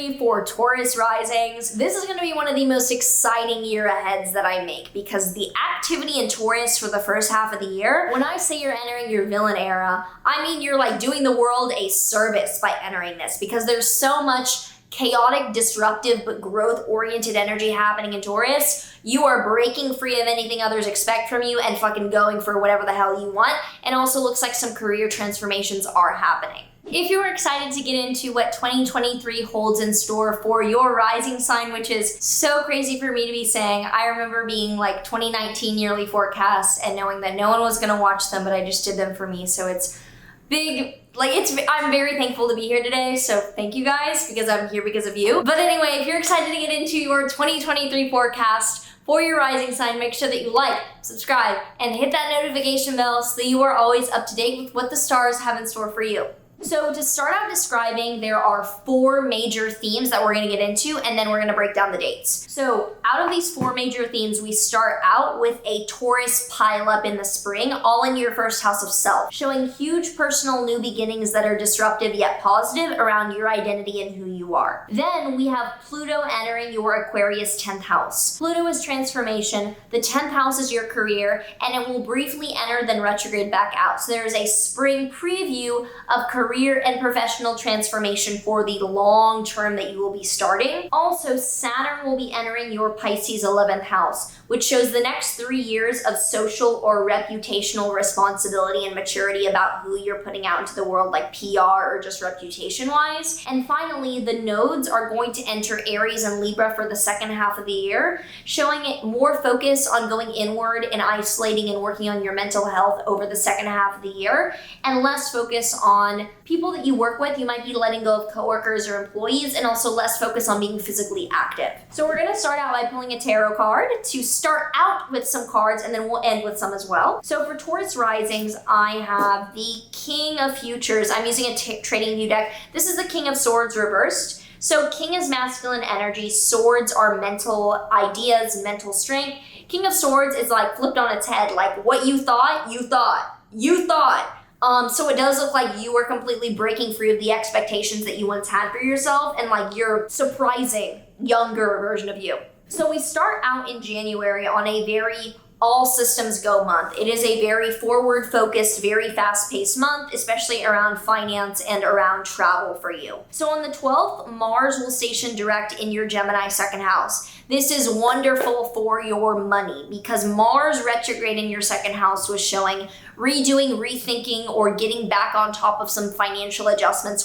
2023 for Taurus risings. This is going to be one of the most exciting year aheads that I make because the activity in Taurus for the first half of the year, when I say you're entering your villain era, I mean you're like doing the world a service by entering this because there's so much chaotic, disruptive, but growth-oriented energy happening in Taurus. You are breaking free of anything others expect from you and fucking going for whatever the hell you want. And also looks like some career transformations are happening. If you're excited to get into what 2023 holds in store for your rising sign, which is so crazy for me to be saying, I remember being like 2019 yearly forecasts and knowing that no one was gonna watch them, but I just did them for me. So it's big, I'm very thankful to be here today, so thank you guys because I'm here because of you. But anyway, if you're excited to get into your 2023 forecast for your rising sign, make sure that you like, subscribe, and hit that notification bell so that you are always up to date with what the stars have in store for you. So to start out describing, there are 4 major themes that we're going to get into, and then we're going to break down the dates. So out of these 4 major themes, we start out with a Taurus pileup in the spring, all in your first house of self, showing huge personal new beginnings that are disruptive yet positive around your identity and who you are. Then we have Pluto entering your Aquarius 10th house. Pluto is transformation, the 10th house is your career, and it will briefly enter then retrograde back out. So there's a spring preview of career and professional transformation for the long term that you will be starting. Also, Saturn will be entering your Pisces 11th house, which shows the next 3 years of social or reputational responsibility and maturity about who you're putting out into the world, like PR or just reputation-wise. And finally, the nodes are going to enter Aries and Libra for the second half of the year, showing it more focus on going inward and isolating and working on your mental health over the second half of the year, and less focus on people that you work with. You might be letting go of coworkers or employees, and also less focus on being physically active. So we're going to start out by pulling a tarot card to start out with some cards, and then we'll end with some as well. So for Taurus risings, I have the King of Futures. I'm using a trading view deck. This is the King of Swords reversed. So King is masculine energy, swords are mental ideas, mental strength. King of Swords is like flipped on its head, like what you thought, you thought, you thought. So it does look like you are completely breaking free of the expectations that you once had for yourself and like your surprising younger version of you. So we start out in January on a very all systems go month. It is a very forward focused, very fast paced month, especially around finance and around travel for you. So on the 12th, Mars will station direct in your Gemini second house. This is wonderful for your money because Mars retrograde in your second house was showing redoing, rethinking, or getting back on top of some financial adjustments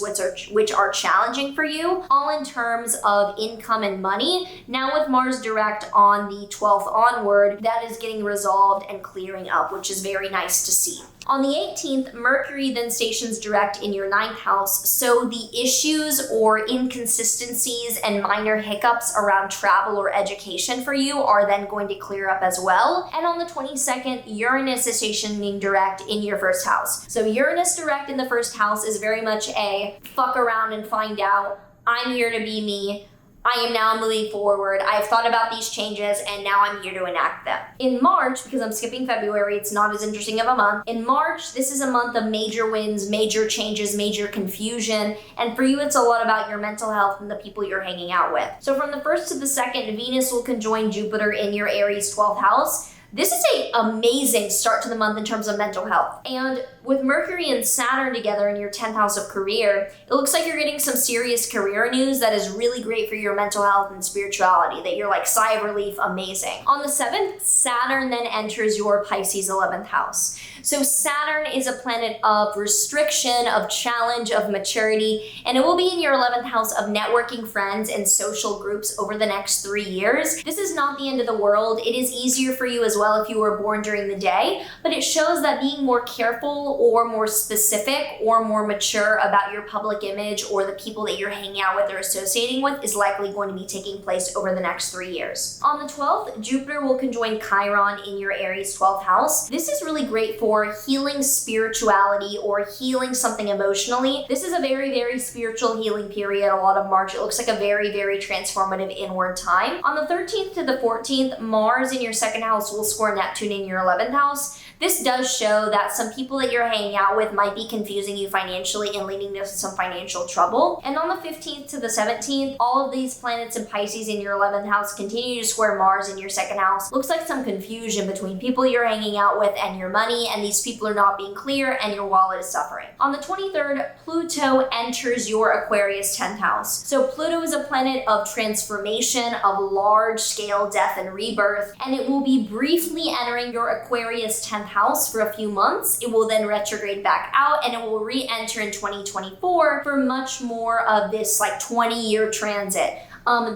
which are challenging for you, all in terms of income and money. Now with Mars direct on the 12th onward, that is getting resolved and clearing up, which is very nice to see. On the 18th, Mercury then stations direct in your 9th house, so the issues or inconsistencies and minor hiccups around travel or education for you are then going to clear up as well. And on the 22nd, Uranus is stationing direct in your first house. So Uranus direct in the first house is very much a fuck around and find out, I'm here to be me, I am now moving forward, I've thought about these changes, and now I'm here to enact them. In March, because I'm skipping February, it's not as interesting of a month. In March, this is a month of major wins, major changes, major confusion, and for you, it's a lot about your mental health and the people you're hanging out with. So from the 1st to the 2nd, Venus will conjoin Jupiter in your Aries 12th house. This is an amazing start to the month in terms of mental health. And with Mercury and Saturn together in your 10th house of career, it looks like you're getting some serious career news that is really great for your mental health and spirituality, that you're like sigh of relief, amazing. On the 7th, Saturn then enters your Pisces 11th house. So Saturn is a planet of restriction, of challenge, of maturity, and it will be in your 11th house of networking friends and social groups over the next 3 years. This is not the end of the world. It is easier for you as well if you were born during the day, but it shows that being more careful or more specific or more mature about your public image or the people that you're hanging out with or associating with is likely going to be taking place over the next 3 years. On the 12th, Jupiter will conjoin Chiron in your Aries 12th house. This is really great for healing spirituality or healing something emotionally. This is a very, very spiritual healing period. A lot of March, it looks like a very, very transformative inward time. On the 13th to the 14th, Mars in your second house will score Neptune in your 11th house. This does show that some people that you're hanging out with might be confusing you financially and leading to some financial trouble. And on the 15th to the 17th, all of these planets in Pisces in your 11th house continue to square Mars in your 2nd house. Looks like some confusion between people you're hanging out with and your money, and these people are not being clear and your wallet is suffering. On the 23rd, Pluto enters your Aquarius 10th house. So Pluto is a planet of transformation, of large-scale death and rebirth, and it will be briefly entering your Aquarius 10th house for a few months. It will then retrograde back out and it will re-enter in 2024 for much more of this like 20-year transit.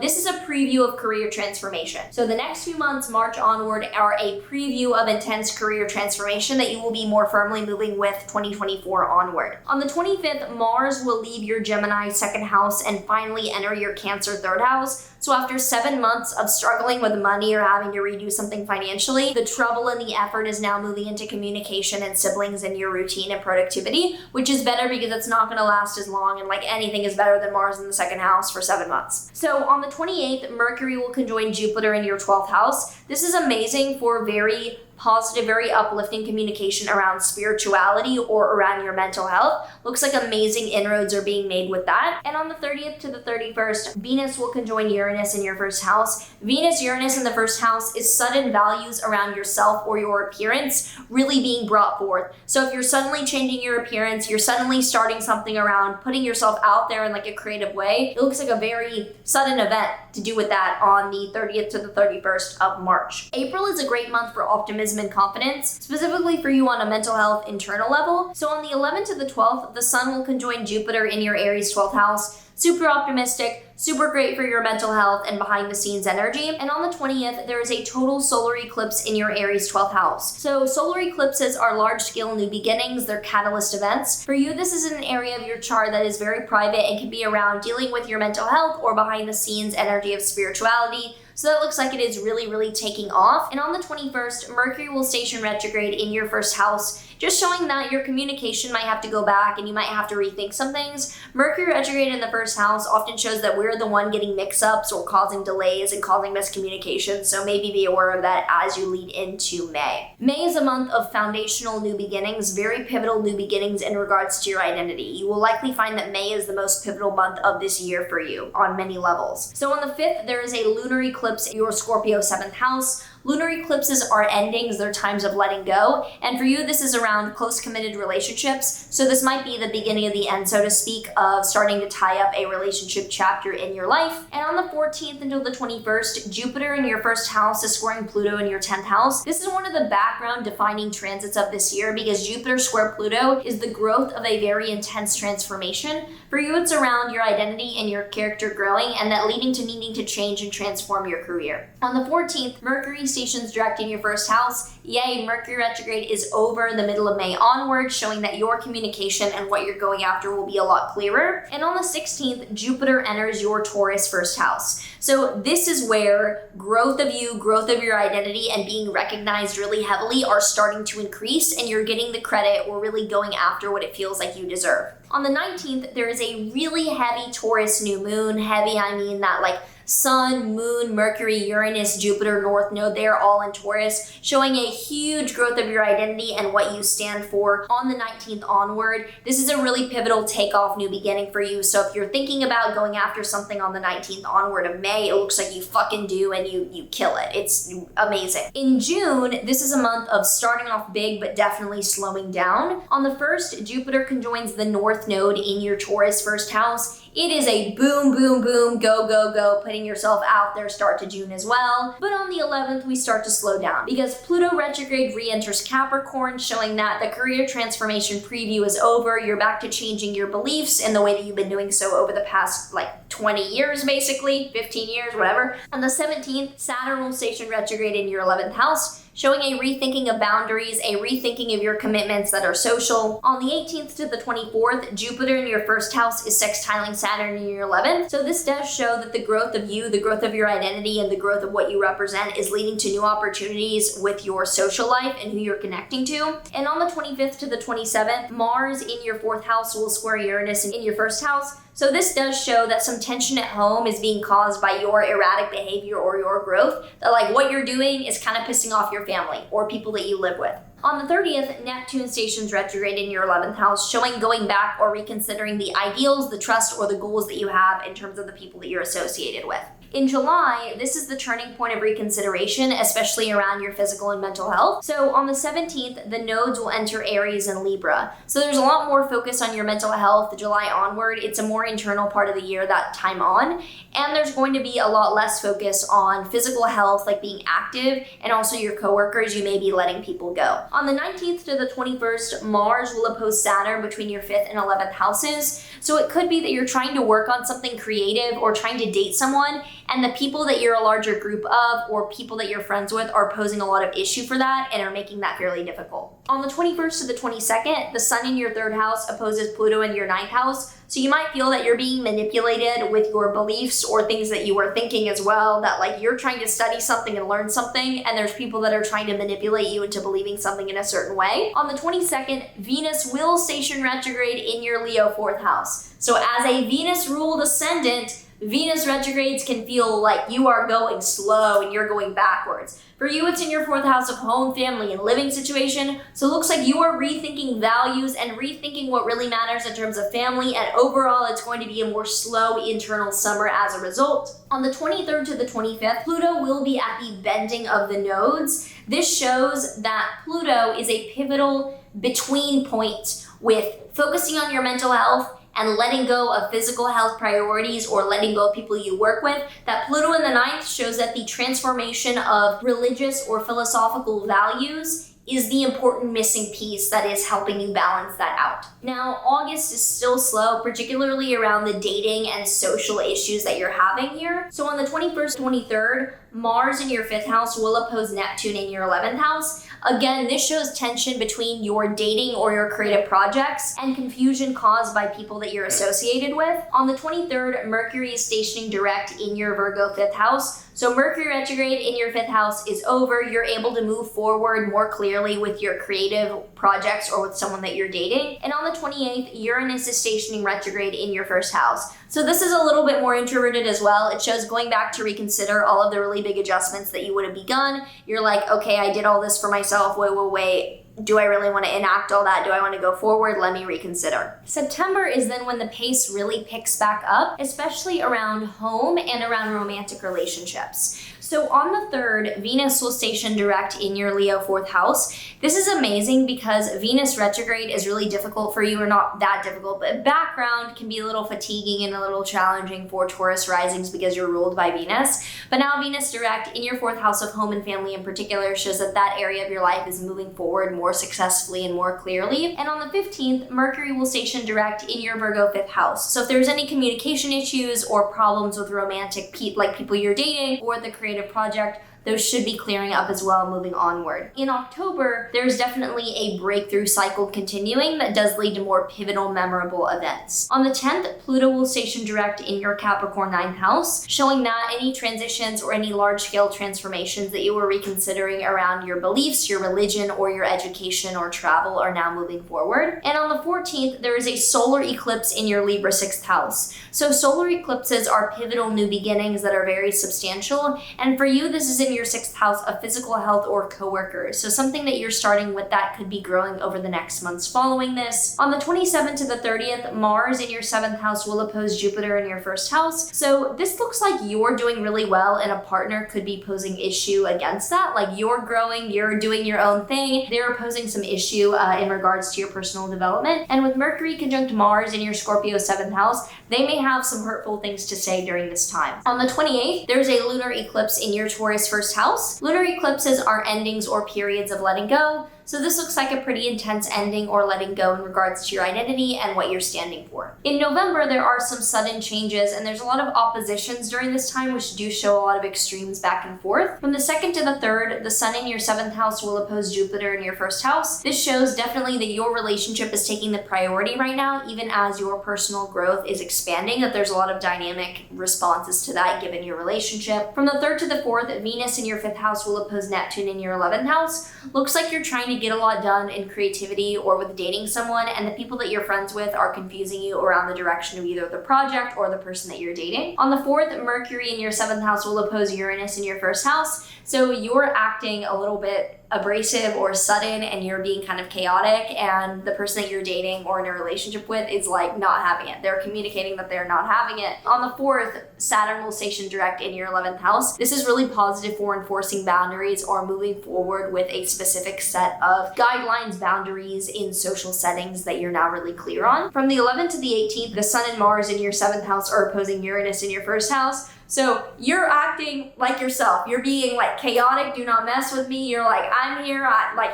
This is a preview of career transformation. So the next few months, March onward, are a preview of intense career transformation that you will be more firmly moving with 2024 onward. On the 25th, Mars will leave your Gemini 2nd house and finally enter your Cancer 3rd house. So after 7 months of struggling with money or having to redo something financially, the trouble and the effort is now moving into communication and siblings and your routine and productivity, which is better because it's not gonna last as long, and like anything is better than Mars in the 2nd house for 7 months. So on the 28th, Mercury will conjoin Jupiter in your 12th house. This is amazing for very positive, very uplifting communication around spirituality or around your mental health. Looks like amazing inroads are being made with that. And on the 30th to the 31st, Venus will conjoin Uranus in your 1st house. Venus-Uranus in the 1st house is sudden values around yourself or your appearance really being brought forth. So if you're suddenly changing your appearance, you're suddenly starting something around putting yourself out there in like a creative way, it looks like a very sudden event to do with that on the 30th to the 31st of March. April is a great month for optimism and confidence, specifically for you on a mental health internal level. So on the 11th to the 12th, the Sun will conjoin Jupiter in your Aries 12th house. Super optimistic, super great for your mental health and behind the scenes energy. And on the 20th, there is a total solar eclipse in your Aries 12th house. So solar eclipses are large scale new beginnings. They're catalyst events. For you, this is an area of your chart that is very private and can be around dealing with your mental health or behind the scenes energy of spirituality. So that looks like it is really taking off. And on the 21st, Mercury will station retrograde in your 1st house, just showing that your communication might have to go back and you might have to rethink some things. Mercury retrograde in the 1st house often shows that we're the one getting mix-ups or causing delays and causing miscommunication, so maybe be aware of that as you lead into May. May is a month of foundational new beginnings, very pivotal new beginnings in regards to your identity. You will likely find that May is the most pivotal month of this year for you on many levels. So on the 5th, there is a lunar eclipse in your Scorpio 7th house. Lunar eclipses are endings, they're times of letting go. And for you, this is around close committed relationships. So this might be the beginning of the end, so to speak, of starting to tie up a relationship chapter in your life. And on the 14th until the 21st, Jupiter in your 1st house is squaring Pluto in your 10th house. This is one of the background defining transits of this year because Jupiter square Pluto is the growth of a very intense transformation. For you, it's around your identity and your character growing and that leading to needing to change and transform your career. On the 14th, Mercury stations direct in your 1st house. Yay, Mercury retrograde is over the middle of May onward, showing that your communication and what you're going after will be a lot clearer. And on the 16th, Jupiter enters your Taurus 1st house. So this is where growth of you, growth of your identity, and being recognized really heavily are starting to increase, and you're getting the credit or really going after what it feels like you deserve. On the 19th, there is a really heavy Taurus new moon. Heavy, I mean that like Sun, Moon, Mercury, Uranus, Jupiter, North Node, they're all in Taurus, showing a huge growth of your identity and what you stand for on the 19th onward. This is a really pivotal takeoff new beginning for you. So if you're thinking about going after something on the 19th onward of May, it looks like you fucking do and you kill it. It's amazing. In June, this is a month of starting off big but definitely slowing down. On the 1st, Jupiter conjoins the North Node in your Taurus 1st house. It is a boom, boom, boom, go, go, go, putting yourself out there start to June as well. But on the 11th, we start to slow down because Pluto retrograde re-enters Capricorn, showing that the career transformation preview is over. You're back to changing your beliefs in the way that you've been doing so over the past 20 years, basically, 15 years, whatever. On the 17th, Saturn will station retrograde in your 11th house, showing a rethinking of boundaries, a rethinking of your commitments that are social. On the 18th to the 24th, Jupiter in your 1st house is sextiling Saturn in your 11th. So this does show that the growth of you, the growth of your identity, and the growth of what you represent is leading to new opportunities with your social life and who you're connecting to. And on the 25th to the 27th, Mars in your 4th house will square Uranus in your 1st house. So this does show that some tension at home is being caused by your erratic behavior or your growth, that like what you're doing is kind of pissing off your family or people that you live with. On the 30th, Neptune stations retrograde in your 11th house, showing going back or reconsidering the ideals, the trust, or the goals that you have in terms of the people that you're associated with. In July, this is the turning point of reconsideration, especially around your physical and mental health. So on the 17th, the nodes will enter Aries and Libra. So there's a lot more focus on your mental health July onward. It's a more internal part of the year that time on. And there's going to be a lot less focus on physical health, like being active, and also your coworkers, you may be letting people go. On the 19th to the 21st, Mars will oppose Saturn between your 5th and 11th houses. So it could be that you're trying to work on something creative or trying to date someone, and the people that you're a larger group of or people that you're friends with are posing a lot of issue for that and are making that fairly difficult. On the 21st to the 22nd, the Sun in your 3rd house opposes Pluto in your 9th house. So you might feel that you're being manipulated with your beliefs or things that you were thinking as well, that like you're trying to study something and learn something, and there's people that are trying to manipulate you into believing something in a certain way. On the 22nd, Venus will station retrograde in your Leo 4th house. So as a Venus-ruled ascendant, Venus retrogrades can feel like you are going slow and you're going backwards. For you, it's in your 4th house of home, family, and living situation. So it looks like you are rethinking values and rethinking what really matters in terms of family. And overall, it's going to be a more slow internal summer as a result. On the 23rd to the 25th, Pluto will be at the bending of the nodes. This shows that Pluto is a pivotal between point with focusing on your mental health and letting go of physical health priorities or letting go of people you work with. That Pluto in the 9th shows that the transformation of religious or philosophical values is the important missing piece that is helping you balance that out. Now, August is still slow, particularly around the dating and social issues that you're having here. So on the 21st, 23rd, Mars in your 5th house will oppose Neptune in your 11th house. Again, this shows tension between your dating or your creative projects and confusion caused by people that you're associated with. On the 23rd, Mercury is stationing direct in your Virgo 5th house. So Mercury retrograde in your 5th house is over. You're able to move forward more clearly with your creative projects or with someone that you're dating. And on the 28th, Uranus is stationing retrograde in your 1st house. So this is a little bit more introverted as well. It shows going back to reconsider all of the really big adjustments that you would have begun. You're like, okay, I did all this for myself. Wait. Do I really want to enact all that? Do I want to go forward? Let me reconsider. September is then when the pace really picks back up, especially around home and around romantic relationships. So on the 3rd, Venus will station direct in your Leo 4th house. This is amazing because Venus retrograde is really difficult for you, or not that difficult, but background can be a little fatiguing and a little challenging for Taurus risings because you're ruled by Venus. But now Venus direct in your 4th house of home and family in particular shows that that area of your life is moving forward more successfully and more clearly. And on the 15th, Mercury will station direct in your Virgo 5th house. So if there's any communication issues or problems with romantic people you're dating or the creative project, those should be clearing up as well moving onward. In October, there's definitely a breakthrough cycle continuing that does lead to more pivotal, memorable events. On the 10th, Pluto will station direct in your Capricorn 9th house, showing that any transitions or any large-scale transformations that you were reconsidering around your beliefs, your religion, or your education or travel are now moving forward. And on the 14th, there is a solar eclipse in your Libra 6th house. So solar eclipses are pivotal new beginnings that are very substantial, and for you, this is in your 6th house of physical health or coworkers. So something that you're starting with that could be growing over the next months following this. On the 27th to the 30th, Mars in your 7th house will oppose Jupiter in your 1st house. So this looks like you're doing really well and a partner could be posing issue against that. Like you're growing, you're doing your own thing. They're posing some issue in regards to your personal development. And with Mercury conjunct Mars in your Scorpio 7th house, they may have some hurtful things to say during this time. On the 28th, there's a lunar eclipse in your Taurus 1st house. Lunar eclipses are endings or periods of letting go. So this looks like a pretty intense ending or letting go in regards to your identity and what you're standing for. In November, there are some sudden changes and there's a lot of oppositions during this time, which do show a lot of extremes back and forth. From the 2nd to the 3rd, the Sun in your 7th house will oppose Jupiter in your 1st house. This shows definitely that your relationship is taking the priority right now, even as your personal growth is expanding, that there's a lot of dynamic responses to that given your relationship. From the 3rd to the 4th, Venus in your 5th house will oppose Neptune in your 11th house. Looks like you're trying to get a lot done in creativity or with dating someone, and the people that you're friends with are confusing you around the direction of either the project or the person that you're dating. On the 4th, Mercury in your 7th house will oppose Uranus in your 1st house, so you're acting a little bit abrasive or sudden, and you're being kind of chaotic, and the person that you're dating or in a relationship with is like not having it. They're communicating that they're not having it. On the 4th, Saturn will station direct in your 11th house. This is really positive for enforcing boundaries or moving forward with a specific set of guidelines, boundaries in social settings that you're now really clear on. From the 11th to the 18th, the Sun and Mars in your 7th house are opposing Uranus in your 1st house. So you're acting like yourself. You're being like chaotic, do not mess with me. You're like, I'm here,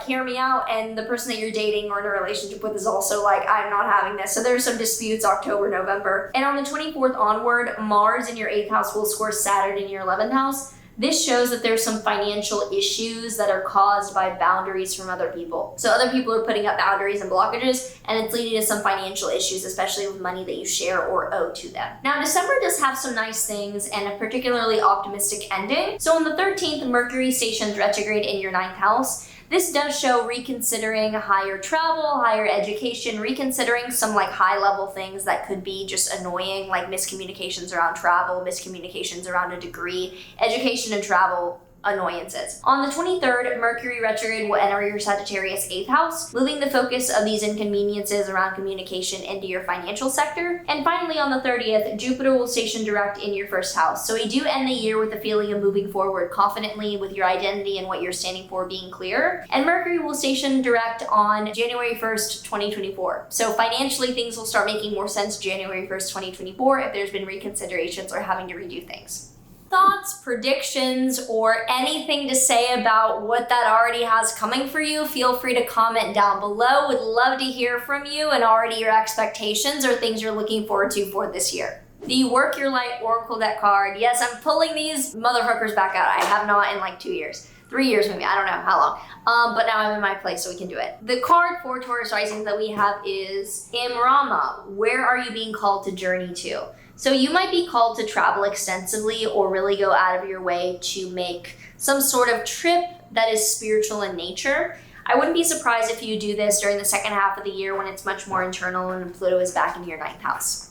hear me out. And the person that you're dating or in a relationship with is also like, I'm not having this. So there's some disputes October, November. And on the 24th onward, Mars in your 8th house will score Saturn in your 11th house. This shows that there's some financial issues that are caused by boundaries from other people. So other people are putting up boundaries and blockages, and it's leading to some financial issues, especially with money that you share or owe to them. Now, December does have some nice things and a particularly optimistic ending. So on the 13th, Mercury stations retrograde in your 9th house. This does show reconsidering higher travel, higher education, reconsidering some like high level things that could be just annoying, like miscommunications around travel, miscommunications around a degree, education and travel annoyances. On the 23rd, Mercury retrograde will enter your Sagittarius 8th house, moving the focus of these inconveniences around communication into your financial sector. And finally, on the 30th, Jupiter will station direct in your 1st house. So we do end the year with a feeling of moving forward confidently with your identity and what you're standing for being clear. And Mercury will station direct on January 1st, 2024. So financially, things will start making more sense January 1st, 2024 if there's been reconsiderations or having to redo things. Thoughts, predictions, or anything to say about what that already has coming for you, feel free to comment down below. Would love to hear from you and already your expectations or things you're looking forward to for this year. The Work Your Light Oracle deck card. Yes, I'm pulling these motherfuckers back out. I have not in like 2 years. 3 years maybe, I don't know how long. But now I'm in my place, so we can do it. The card for Taurus risings that we have is Imrama. Where are you being called to journey to? So you might be called to travel extensively or really go out of your way to make some sort of trip that is spiritual in nature. I wouldn't be surprised if you do this during the 2nd half of the year when it's much more internal and Pluto is back in your 9th house.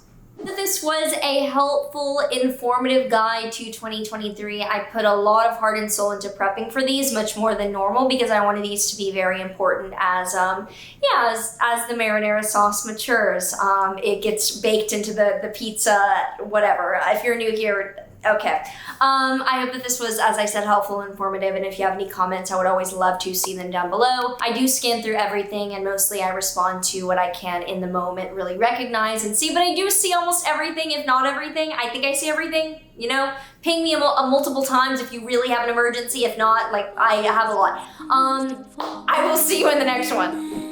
This was a helpful, informative guide to 2023. I put a lot of heart and soul into prepping for these, much more than normal, because I wanted these to be very important as the marinara sauce matures. It gets baked into the pizza, whatever. If you're new here, okay. I hope that this was, as I said, helpful and informative, and if you have any comments, I would always love to see them down below. I do scan through everything, and mostly I respond to what I can in the moment, really recognize and see, but I do see almost everything, if not everything. I think I see everything, you know? Ping me multiple times if you really have an emergency. If not, like, I have a lot. I will see you in the next one.